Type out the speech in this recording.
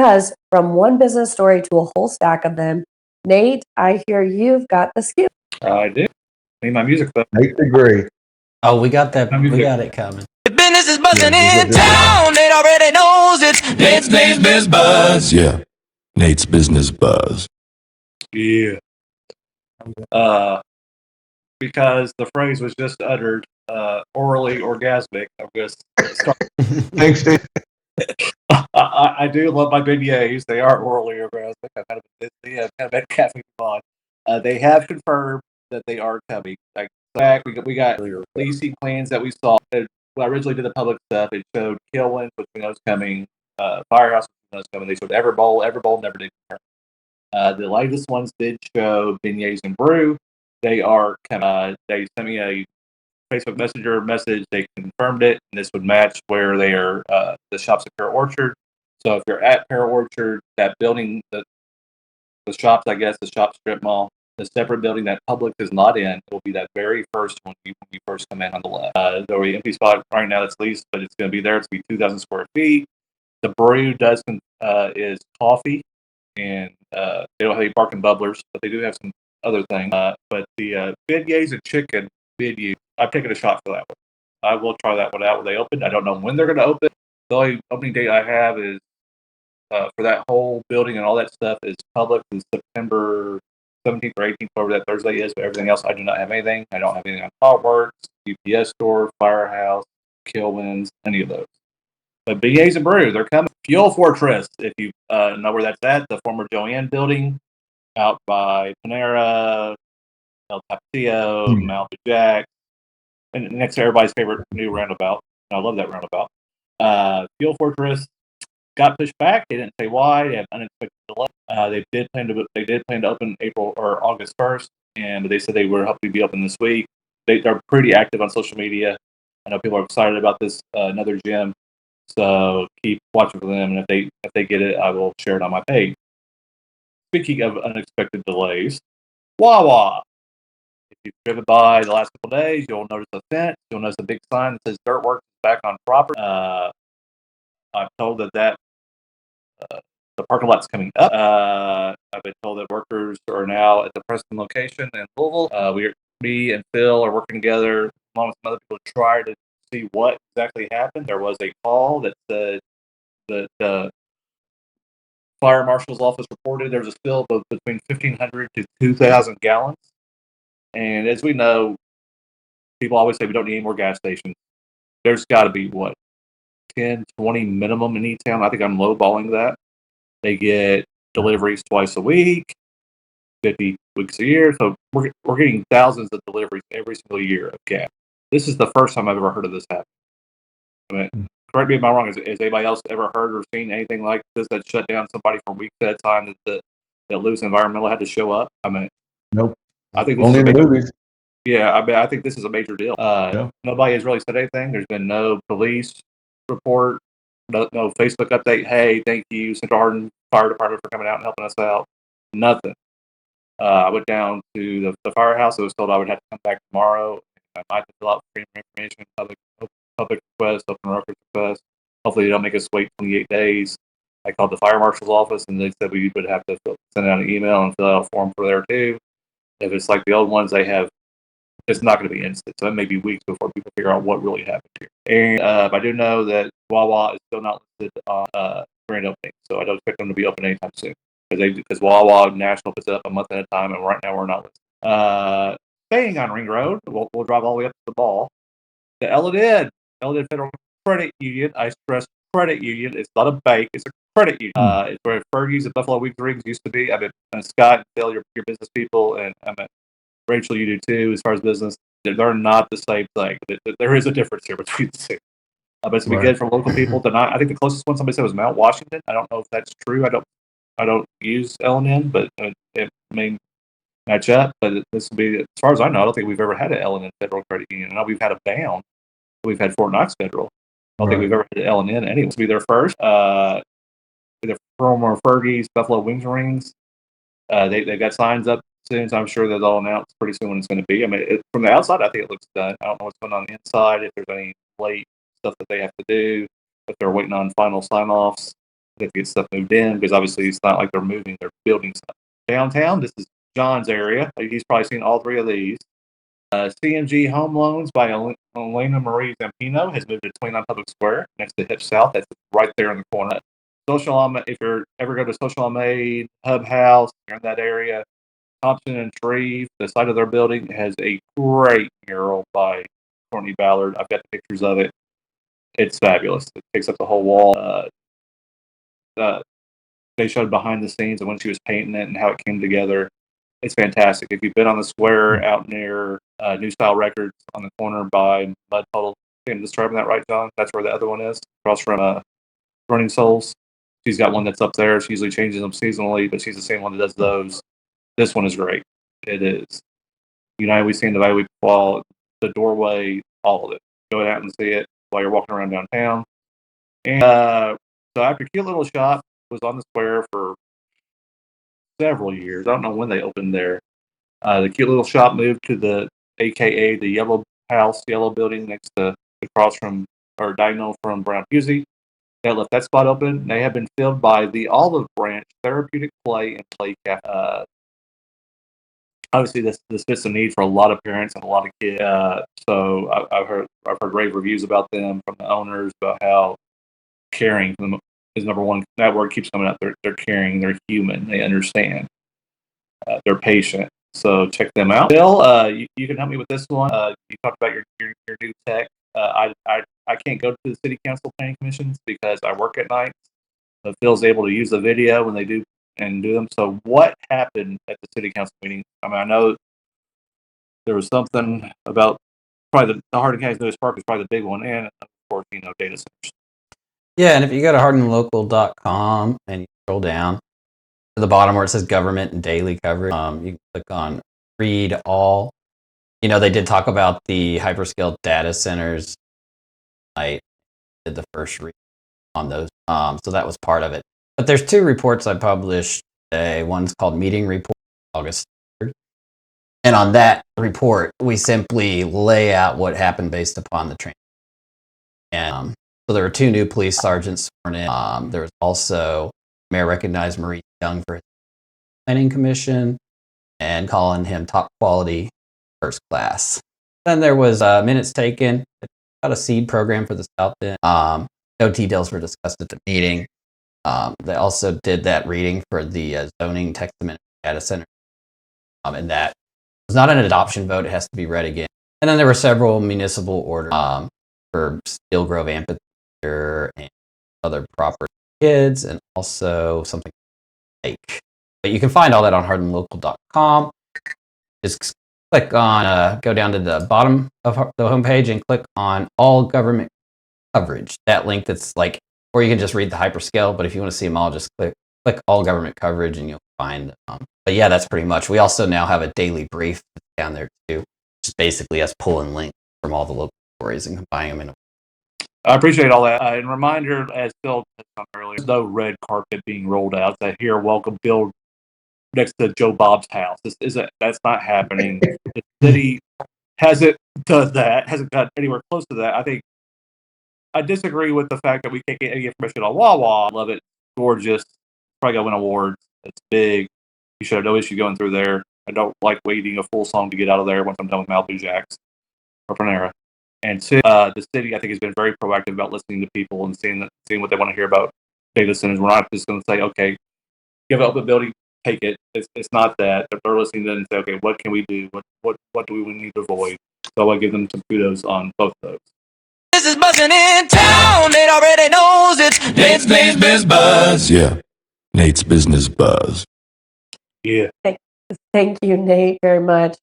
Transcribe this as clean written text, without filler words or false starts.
Because from one business story to a whole stack of them, Nate, I hear you've got the scoop. I do. Need my music though. Nate degree. Oh, we got that. We got it coming. The business is buzzing in town. Nate already knows it. Nate's business buzz. Yeah, Nate's business buzz. Yeah. Because the phrase was just uttered, orally orgasmic. I'm going to start. Thanks, Dave. I do love my beignets. They are orally orgasmic. I've had them busy. I've had caffeine on. They have confirmed that they are coming. Like, back, we got leasing plans that we saw. When I originally did the Publix stuff, it showed Kilwin, which we know is coming. Firehouse, which we know is coming. They showed Everbowl. Everbowl never did confirm. The latest ones did show Beignets Brew. They are coming. They sent me a Facebook Messenger message. They confirmed it, and this would match where they are. The shops at Pear Orchard. So if you're at Pear Orchard, that building, the shops, I guess, the shop strip mall, the separate building that Publix is not in, it will be that very first one when you first come in on the left. There will be an empty spot right now that's leased, but it's going to be there. It's going to be 2,000 square feet. The brew is coffee, and they don't have any barking bubblers, but they do have some other things. But the beignets and chicken menu, I've taken a shot for that one. I will try that one out when they open. I don't know when they're going to open. The only opening date I have is for that whole building and all that stuff is Publix is September 17th or 18th, whatever that Thursday is. But everything else, I do not have anything. I don't have anything on Worx, UPS Store, Firehouse, Kilwins, any of those. But Beignets and Brew, they're coming. Fuel Fortress, if you know where that's at, the former Joann building out by Panera, El Tapatio, Mount Jack, and next to everybody's favorite new roundabout. I love that roundabout. Fuel Fortress got pushed back. They didn't say why. They had unexpected delay. They did plan to open April or August 1st, and they said they were hoping to be open this week. They're pretty active on social media. I know people are excited about this another gym, so keep watching for them. And if they get it, I will share it on my page. Speaking of unexpected delays, Wawa. If you've driven by the last couple of days, you'll notice a fence. You'll notice a big sign that says "Dirt Works is back on property." I'm told that the parking lot's coming up. I've been told that workers are now at the Preston location in Louisville. Me and Phil are working together along with some other people to try to see what exactly happened. There was a call that said that the fire marshal's office reported there was a spill of between 1,500 to 2,000 gallons. And as we know, people always say we don't need any more gas stations. There's got to be, 10, 20 minimum in each town. I think I'm lowballing that. They get deliveries twice a week, 50 weeks a year. So we're getting thousands of deliveries every single year of gas. This is the first time I've ever heard of this happen. I mean, correct me if I'm wrong. Has anybody else ever heard or seen anything like this that shut down somebody for weeks at a time that Loose Environmental had to show up? I mean, nope. I think this only is in the movies. Yeah, I think this is a major deal. Nobody has really said anything. There's been no police report, no Facebook update. Hey, thank you, Central Hardin Fire Department, for coming out and helping us out. Nothing. I went down to the firehouse. I was told I would have to come back tomorrow. I might have to fill out information, public request, open records request. Hopefully, they don't make us wait 28 days. I called the fire marshal's office, and they said we would have to send out an email and fill out a form for there too. If it's like the old ones, it's not going to be instant. So it may be weeks before people figure out what really happened here. And I do know that Wawa is still not listed on grand opening, so I don't expect them to be open anytime soon. Because Wawa National puts it up a month at a time, and right now we're not listed. Staying on Ring Road, we'll drive all the way up to the ball. The Eladid Federal Credit Union. I stress credit union. It's not a bank. It's a credit union. It's where Fergie's and Buffalo Wings Rings used to be. I mean, Scott and Phil, your business people, and Rachel, you do too, as far as business. They're not the same thing. There is a difference here between the two. But it's going to be good for local people. I think the closest one somebody said was Mount Washington. I don't know if that's true. I don't use L&N, but it may match up. But this will be, as far as I know, I don't think we've ever had an L&N Federal Credit Union. I know we've had a Bound. We've had Fort Knox Federal. I don't think we've ever had an L&N anyway. This will be their first. The former Fergie's, Buffalo Wings Rings. They've got signs up soon, so I'm sure that they'll announce pretty soon when it's going to be. I mean, from the outside, I think it looks done. I don't know what's going on the inside, if there's any late stuff that they have to do, if they're waiting on final sign-offs. They have to get stuff moved in because obviously it's not like they're moving; they're building stuff. Downtown, this is John's area. He's probably seen all three of these. CMG Home Loans by Elena Marie Zampino has moved to 29 Public Square next to Hip South. That's right there in the corner. If you're ever go to Social Aid, Hub House, you're in that area. Thompson and Shreve, the side of their building has a great mural by Courtney Ballard. I've got the pictures of it. It's fabulous. It takes up the whole wall. They showed behind the scenes of when she was painting it and how it came together. It's fantastic. If you've been on the square out near New Style Records on the corner by Mud Puddle, I'm describing that right, John? That's where the other one is, across from Running Souls. She's got one that's up there. She usually changes them seasonally, but she's the same one that does those. This one is great. It is. United We Stand, the Valley We Fall, the doorway, all of it. Go out and see it while you're walking around downtown. And so after Cute Little Shop was on the square for several years, I don't know when they opened there. The Cute Little Shop moved to the AKA the Yellow House, Yellow Building next to across from or diagonal from Brown Pusey. They left that spot open. They have been filled by the Olive Branch Therapeutic Play and Play Cafe. Obviously, this fits the need for a lot of parents and a lot of kids. So I've heard rave reviews about them from the owners about how caring is number one. That word keeps coming up. They're caring. They're human. They understand. They're patient. So check them out. Bill, you can help me with this one. You talked about your new tech. I can't go to the city council planning commissions because I work at night. But Phil's able to use the video when they do them. So what happened at the city council meeting? I mean, I know there was something about probably the Hardin County's newest park is probably the big one, and of course, data centers. Yeah, and if you go to hardinlocal.com and you scroll down to the bottom where it says government and daily coverage, you can click on read all. They did talk about the hyperscale data centers. I did the first read on those, so that was part of it. But there's two reports I published today. One's called Meeting Report, August 3rd. And on that report, we simply lay out what happened based upon the training. And so there were two new police sergeants sworn in. There was also Mayor recognized Maurice Young for his planning commission and calling him top quality, first class. Then there was minutes taken about a seed program for the South End. No details were discussed at the meeting. They also did that reading for the zoning text amendment data center. And that was not an adoption vote. It has to be read again. And then there were several municipal orders for Steel Grove Amphitheater and other property kids, and also something like. But you can find all that on hardinlocal.com. Just click on, go down to the bottom of the homepage and click on all government coverage. That link that's like, or you can just read the hyperscale, but if you want to see them all, just click all government coverage and you'll find them. But yeah, that's pretty much. We also now have a daily brief down there too, which is basically us pulling links from all the local stories and combining them in. I appreciate all that. And reminder, as Phil said earlier, there's no red carpet being rolled out. It's a welcome build next to Joe Bob's house. That's not happening. The city hasn't done that, hasn't got anywhere close to that. I think I disagree with the fact that we can't get any information on Wawa. I love it. Gorgeous. Probably going to win awards. It's big. You should have no issue going through there. I don't like waiting a full song to get out of there once I'm done with Malibu Jacks or Panera. And two, the city, I think, has been very proactive about listening to people and seeing what they want to hear about data centers. We're not just going to say, okay, give up the building, take it. It's not that. They're listening to it and say, okay, what can we do? What do we need to avoid? So I give them some kudos on both of those. This is buzzing in town. It already knows it's Nate's Business Buzz. Yeah. Nate's Business Buzz. Yeah. Thank you, Nate, very much.